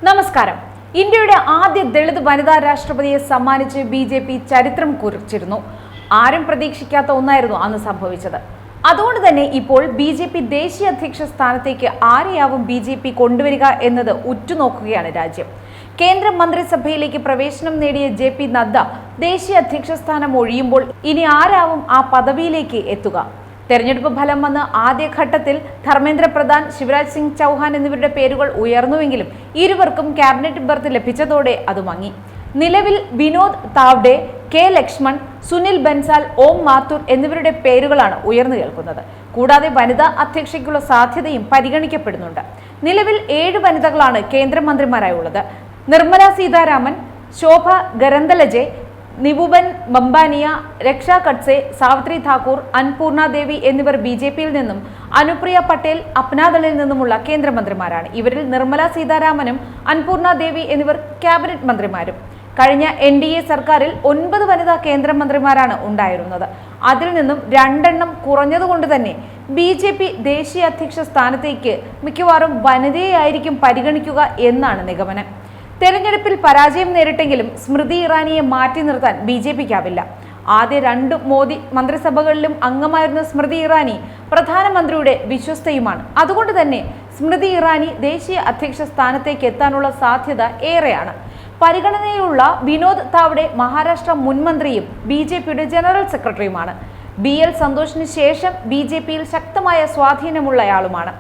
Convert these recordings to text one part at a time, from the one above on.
നമസ്കാരം. ഇന്ത്യയുടെ ആദ്യ ദളിത് വനിതാ രാഷ്ട്രപതിയെ സമ്മാനിച്ച് ബി.ജെ.പി. ചരിത്രം കുറിച്ചിരുന്നു. ആരും പ്രതീക്ഷിക്കാത്ത ഒന്നായിരുന്നു അന്ന് സംഭവിച്ചത്. അതുകൊണ്ട് തന്നെ ഇപ്പോൾ ബി.ജെ.പി. ദേശീയ അധ്യക്ഷ സ്ഥാനത്തേക്ക് ആരെയാവും ബി.ജെ.പി. കൊണ്ടുവരിക എന്നത് ഉറ്റുനോക്കുകയാണ് രാജ്യം. കേന്ദ്ര മന്ത്രിസഭയിലേക്ക് പ്രവേശനം നേടിയ ജെ.പി. നദ്ദ ദേശീയ അധ്യക്ഷ സ്ഥാനം ഒഴിയുമ്പോൾ ഇനി ആരാവും ആ പദവിയിലേക്ക് എത്തുക? തെരഞ്ഞെടുപ്പ് ഫലം വന്ന് ആദ്യഘട്ടത്തിൽ ധർമ്മേന്ദ്ര പ്രധാൻ, ശിവരാജ് സിംഗ് ചൗഹാൻ എന്നിവരുടെ പേരുകൾ ഉയർന്നുവെങ്കിലും ഇരുവർക്കും ക്യാബിനറ്റ് ബർത്ത് ലഭിച്ചതോടെ അത് മങ്ങി. നിലവിൽ വിനോദ് താവ്ഡെ, കെ ലക്ഷ്മൺ, സുനിൽ ബൻസാൽ, ഓം മാത്തൂർ എന്നിവരുടെ പേരുകളാണ് ഉയർന്നു കേൾക്കുന്നത്. കൂടാതെ വനിതാ അധ്യക്ഷയ്ക്കുള്ള സാധ്യതയും പരിഗണിക്കപ്പെടുന്നുണ്ട്. നിലവിൽ 7 വനിതകളാണ് കേന്ദ്രമന്ത്രിമാരായുള്ളത്. നിർമ്മല സീതാരാമൻ, ശോഭ ഗരന്തലജെ, നിവുബൻ ബംബാനിയ, രക്ഷ കട്സെ, സാവിത്രി താക്കൂർ, അൻപൂർണ ദേവി എന്നിവർ ബി.ജെ.പിയിൽ നിന്നും അനുപ്രിയ പട്ടേൽ അപ്നാദളിൽ നിന്നുമുള്ള കേന്ദ്രമന്ത്രിമാരാണ്. ഇവരിൽ നിർമ്മല സീതാരാമനും അൻപൂർണ ദേവി എന്നിവർ ക്യാബിനറ്റ് മന്ത്രിമാരും. കഴിഞ്ഞ NDA സർക്കാരിൽ 9 വനിതാ കേന്ദ്രമന്ത്രിമാരാണ് ഉണ്ടായിരുന്നത്. അതിൽ നിന്നും 2 എണ്ണം കുറഞ്ഞതുകൊണ്ട് തന്നെ ബി.ജെ.പി. ദേശീയ അധ്യക്ഷ സ്ഥാനത്തേക്ക് മിക്കവാറും വനിതയായിരിക്കും പരിഗണിക്കുക എന്നാണ് നിഗമനം. തെരഞ്ഞെടുപ്പിൽ പരാജയം നേരിട്ടെങ്കിലും സ്മൃതി ഇറാനിയെ മാറ്റി നിർത്താൻ ബി.ജെ.പിക്കാവില്ല. ആദ്യ 2 മോദി മന്ത്രിസഭകളിലും അംഗമായിരുന്ന സ്മൃതി ഇറാനി പ്രധാനമന്ത്രിയുടെ വിശ്വസ്തയുമാണ്. അതുകൊണ്ട് തന്നെ സ്മൃതി ഇറാനി ദേശീയ അധ്യക്ഷ സ്ഥാനത്തേക്ക് എത്താനുള്ള സാധ്യത ഏറെയാണ്. പരിഗണനയിലുള്ള വിനോദ് താവ്ഡെ മഹാരാഷ്ട്ര മുൻമന്ത്രിയും ബി.ജെ.പിയുടെ ജനറൽ സെക്രട്ടറിയുമാണ്. BL സന്തോഷിന് ശേഷം ബി.ജെ.പിയിൽ ശക്തമായ സ്വാധീനമുള്ളയാളുമാണ്.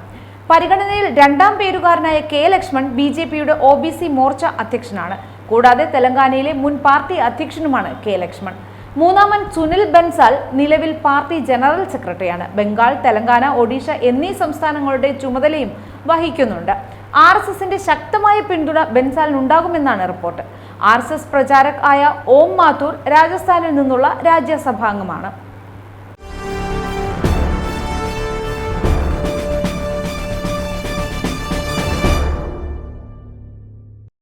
പരിഗണനയിൽ 2ാം പേരുകാരനായ കെ ലക്ഷ്മൺ ബി.ജെ.പിയുടെ OBC മോർച്ച അധ്യക്ഷനാണ്. കൂടാതെ തെലങ്കാനയിലെ മുൻ പാർട്ടി അധ്യക്ഷനുമാണ് കെ ലക്ഷ്മൺ. 3ാമൻ സുനിൽ ബൻസാൽ നിലവിൽ പാർട്ടി ജനറൽ സെക്രട്ടറിയാണ്. ബംഗാൾ, തെലങ്കാന, ഒഡീഷ എന്നീ സംസ്ഥാനങ്ങളുടെ ചുമതലയും വഹിക്കുന്നുണ്ട്. RSSന്റെ ശക്തമായ പിന്തുണ ബൻസാലിനുണ്ടാകുമെന്നാണ് റിപ്പോർട്ട്. RSS പ്രചാരക് ആയ ഓം മാത്തൂർ രാജസ്ഥാനിൽ നിന്നുള്ള രാജ്യസഭാംഗമാണ്.